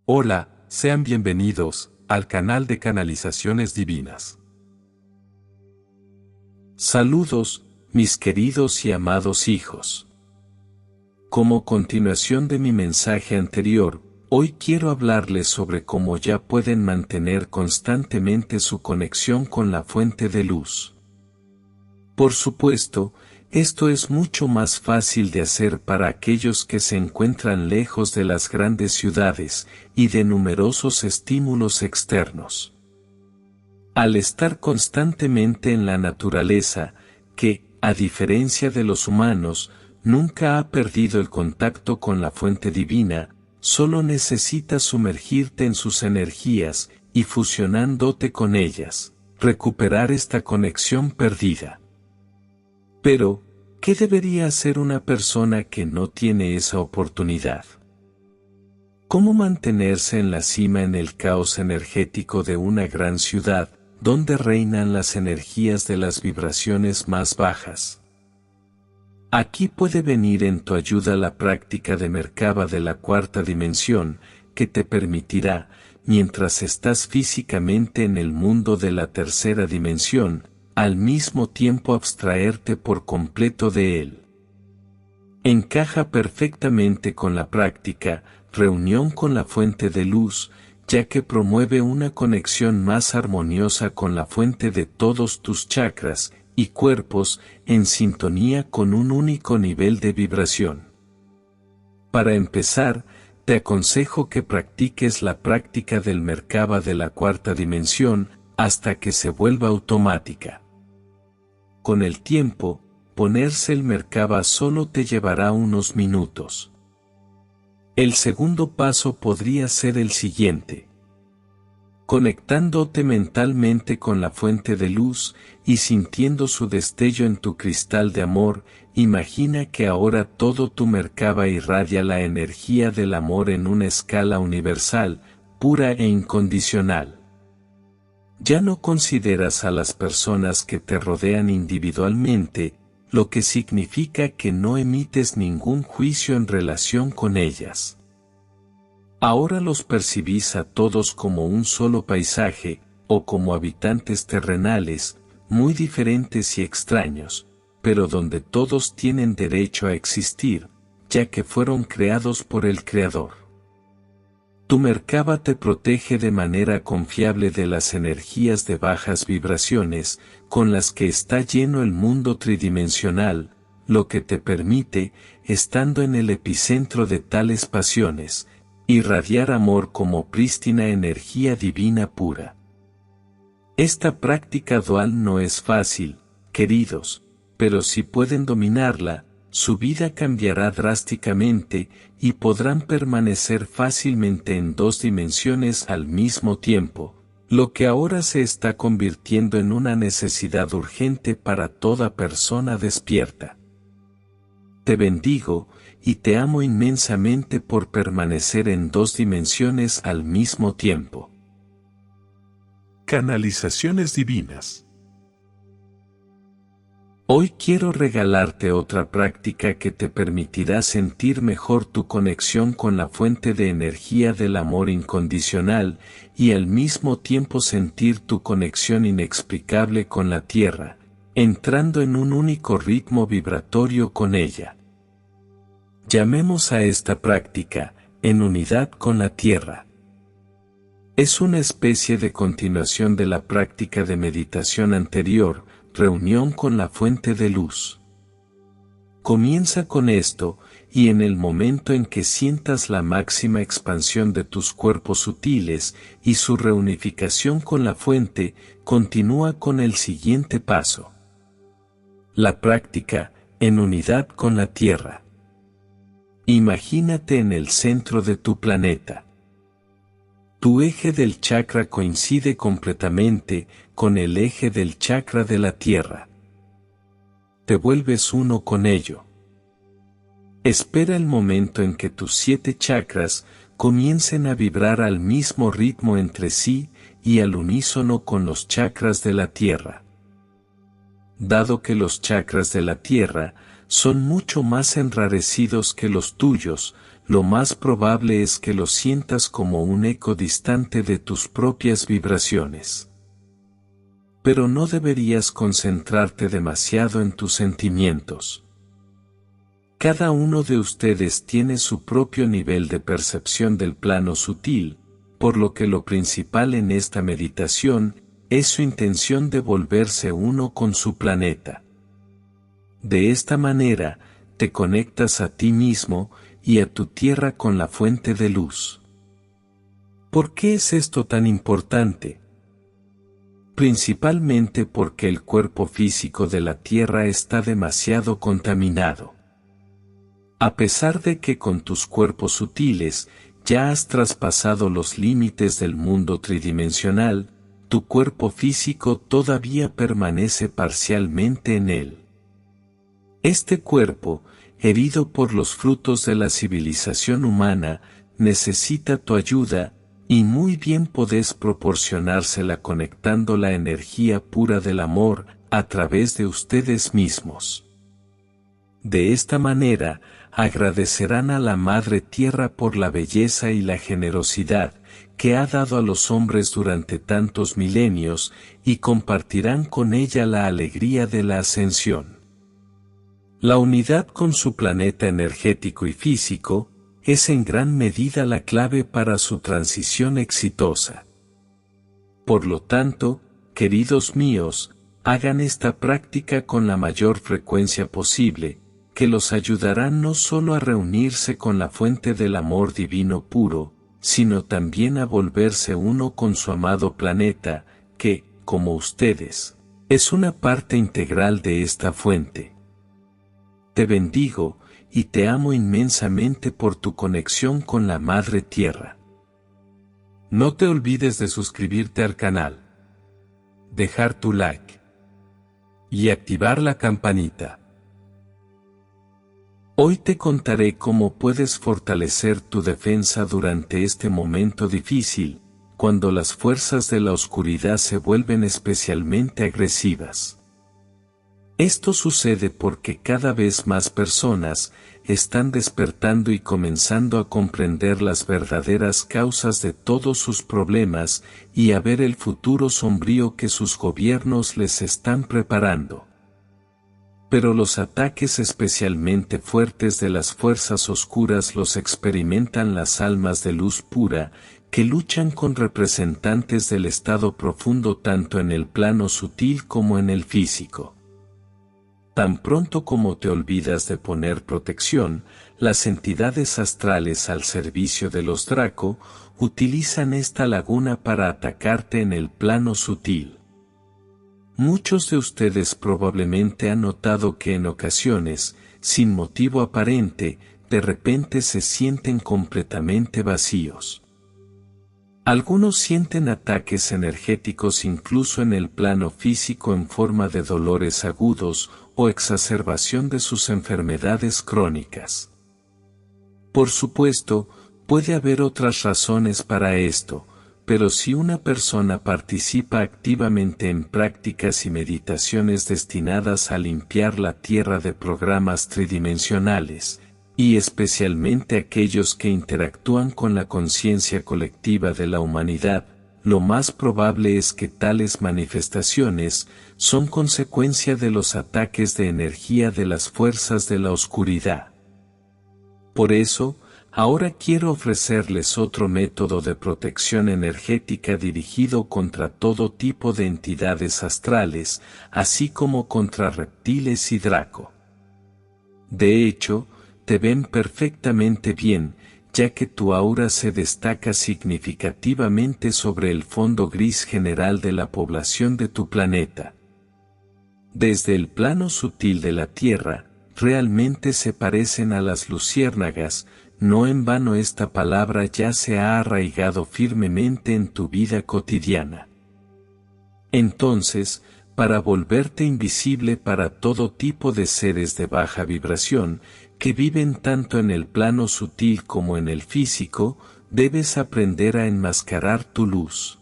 Hola, sean bienvenidos al canal de Canalizaciones Divinas. Saludos, mis queridos y amados hijos. Como continuación de mi mensaje anterior, hoy quiero hablarles sobre cómo ya pueden mantener constantemente su conexión con la fuente de luz. Por supuesto, esto es mucho más fácil de hacer para aquellos que se encuentran lejos de las grandes ciudades y de numerosos estímulos externos. Al estar constantemente en la naturaleza, que, a diferencia de los humanos, nunca ha perdido el contacto con la fuente divina, solo necesitas sumergirte en sus energías y fusionándote con ellas, recuperar esta conexión perdida. Pero, ¿qué debería hacer una persona que no tiene esa oportunidad? ¿Cómo mantenerse en la cima en el caos energético de una gran ciudad, donde reinan las energías de las vibraciones más bajas? Aquí puede venir en tu ayuda la práctica de Merkaba de la cuarta dimensión, que te permitirá, mientras estás físicamente en el mundo de la tercera dimensión, al mismo tiempo abstraerte por completo de él. Encaja perfectamente con la práctica, reunión con la fuente de luz, ya que promueve una conexión más armoniosa con la fuente de todos tus chakras y cuerpos en sintonía con un único nivel de vibración. Para empezar, te aconsejo que practiques la práctica del Merkaba de la cuarta dimensión hasta que se vuelva automática. Con el tiempo, ponerse el Merkaba solo te llevará unos minutos. El segundo paso podría ser el siguiente. Conectándote mentalmente con la fuente de luz y sintiendo su destello en tu cristal de amor, imagina que ahora todo tu Merkaba irradia la energía del amor en una escala universal, pura e incondicional. Ya no consideras a las personas que te rodean individualmente, lo que significa que no emites ningún juicio en relación con ellas. Ahora los percibís a todos como un solo paisaje, o como habitantes terrenales, muy diferentes y extraños, pero donde todos tienen derecho a existir, ya que fueron creados por el Creador. Tu Merkaba te protege de manera confiable de las energías de bajas vibraciones, con las que está lleno el mundo tridimensional, lo que te permite, estando en el epicentro de tales pasiones, irradiar amor como prístina energía divina pura. Esta práctica dual no es fácil, queridos, pero si pueden dominarla, su vida cambiará drásticamente y podrán permanecer fácilmente en dos dimensiones al mismo tiempo, lo que ahora se está convirtiendo en una necesidad urgente para toda persona despierta. Te bendigo y te amo inmensamente por permanecer en dos dimensiones al mismo tiempo. Canalizaciones divinas. Hoy quiero regalarte otra práctica que te permitirá sentir mejor tu conexión con la fuente de energía del amor incondicional y al mismo tiempo sentir tu conexión inexplicable con la tierra, entrando en un único ritmo vibratorio con ella. Llamemos a esta práctica, en unidad con la tierra. Es una especie de continuación de la práctica de meditación anterior, reunión con la fuente de luz. Comienza con esto, y en el momento en que sientas la máxima expansión de tus cuerpos sutiles y su reunificación con la fuente, continúa con el siguiente paso. La práctica, en unidad con la Tierra. Imagínate en el centro de tu planeta. Tu eje del chakra coincide completamente con el eje del chakra de la Tierra. Te vuelves uno con ello. Espera el momento en que tus 7 chakras comiencen a vibrar al mismo ritmo entre sí y al unísono con los chakras de la Tierra. Dado que los chakras de la Tierra son mucho más enrarecidos que los tuyos, lo más probable es que lo sientas como un eco distante de tus propias vibraciones. Pero no deberías concentrarte demasiado en tus sentimientos. Cada uno de ustedes tiene su propio nivel de percepción del plano sutil, por lo que lo principal en esta meditación es su intención de volverse uno con su planeta. De esta manera, te conectas a ti mismo y a tu tierra con la fuente de luz. ¿Por qué es esto tan importante? Principalmente porque el cuerpo físico de la tierra está demasiado contaminado. A pesar de que con tus cuerpos sutiles ya has traspasado los límites del mundo tridimensional, tu cuerpo físico todavía permanece parcialmente en él. Este cuerpo, herido por los frutos de la civilización humana, necesita tu ayuda, y muy bien podés proporcionársela conectando la energía pura del amor a través de ustedes mismos. De esta manera, agradecerán a la Madre Tierra por la belleza y la generosidad que ha dado a los hombres durante tantos milenios y compartirán con ella la alegría de la ascensión. La unidad con su planeta energético y físico es en gran medida la clave para su transición exitosa. Por lo tanto, queridos míos, hagan esta práctica con la mayor frecuencia posible, que los ayudarán no solo a reunirse con la fuente del amor divino puro, sino también a volverse uno con su amado planeta, que, como ustedes, es una parte integral de esta fuente. Te bendigo, y te amo inmensamente por tu conexión con la Madre Tierra. No te olvides de suscribirte al canal, dejar tu like y activar la campanita. Hoy te contaré cómo puedes fortalecer tu defensa durante este momento difícil, cuando las fuerzas de la oscuridad se vuelven especialmente agresivas. Esto sucede porque cada vez más personas están despertando y comenzando a comprender las verdaderas causas de todos sus problemas y a ver el futuro sombrío que sus gobiernos les están preparando. Pero los ataques especialmente fuertes de las fuerzas oscuras los experimentan las almas de luz pura, que luchan con representantes del estado profundo tanto en el plano sutil como en el físico. Tan pronto como te olvidas de poner protección, las entidades astrales al servicio de los Draco utilizan esta laguna para atacarte en el plano sutil. Muchos de ustedes probablemente han notado que en ocasiones, sin motivo aparente, de repente se sienten completamente vacíos. Algunos sienten ataques energéticos incluso en el plano físico en forma de dolores agudos o exacerbación de sus enfermedades crónicas. Por supuesto, puede haber otras razones para esto, pero si una persona participa activamente en prácticas y meditaciones destinadas a limpiar la tierra de programas tridimensionales, y especialmente aquellos que interactúan con la conciencia colectiva de la humanidad, lo más probable es que tales manifestaciones son consecuencia de los ataques de energía de las fuerzas de la oscuridad. Por eso, ahora quiero ofrecerles otro método de protección energética dirigido contra todo tipo de entidades astrales, así como contra reptiles y Draco. De hecho, te ven perfectamente bien, ya que tu aura se destaca significativamente sobre el fondo gris general de la población de tu planeta. Desde el plano sutil de la Tierra, realmente se parecen a las luciérnagas. No en vano esta palabra ya se ha arraigado firmemente en tu vida cotidiana. Entonces, para volverte invisible para todo tipo de seres de baja vibración, que viven tanto en el plano sutil como en el físico, debes aprender a enmascarar tu luz.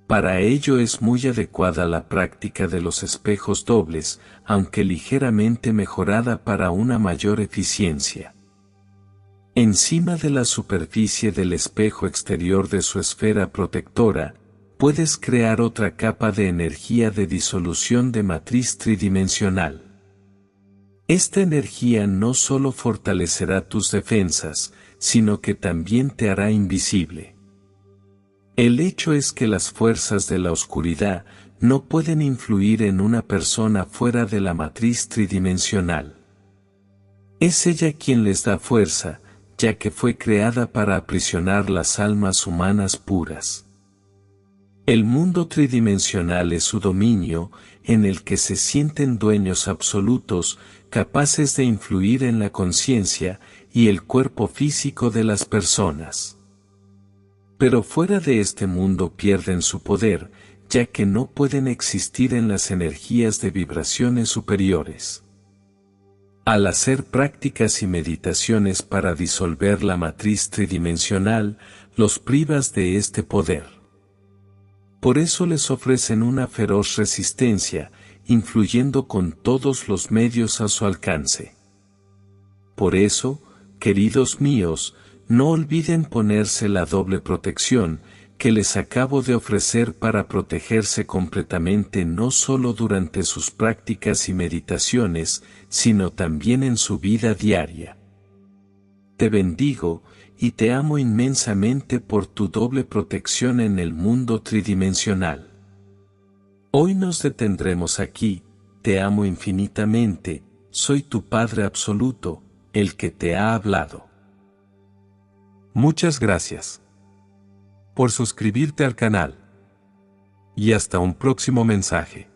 Para ello es muy adecuada la práctica de los espejos dobles, aunque ligeramente mejorada para una mayor eficiencia. Encima de la superficie del espejo exterior de su esfera protectora, puedes crear otra capa de energía de disolución de matriz tridimensional. Esta energía no solo fortalecerá tus defensas, sino que también te hará invisible. El hecho es que las fuerzas de la oscuridad no pueden influir en una persona fuera de la matriz tridimensional. Es ella quien les da fuerza, ya que fue creada para aprisionar las almas humanas puras. El mundo tridimensional es su dominio, en el que se sienten dueños absolutos, capaces de influir en la conciencia y el cuerpo físico de las personas. Pero fuera de este mundo pierden su poder, ya que no pueden existir en las energías de vibraciones superiores. Al hacer prácticas y meditaciones para disolver la matriz tridimensional, los privas de este poder. Por eso les ofrecen una feroz resistencia, influyendo con todos los medios a su alcance. Por eso, queridos míos, no olviden ponerse la doble protección que les acabo de ofrecer para protegerse completamente no solo durante sus prácticas y meditaciones, sino también en su vida diaria. Te bendigo, y te amo inmensamente por tu doble protección en el mundo tridimensional. Hoy nos detendremos aquí, te amo infinitamente, soy tu Padre Absoluto, el que te ha hablado. Muchas gracias por suscribirte al canal. Y hasta un próximo mensaje.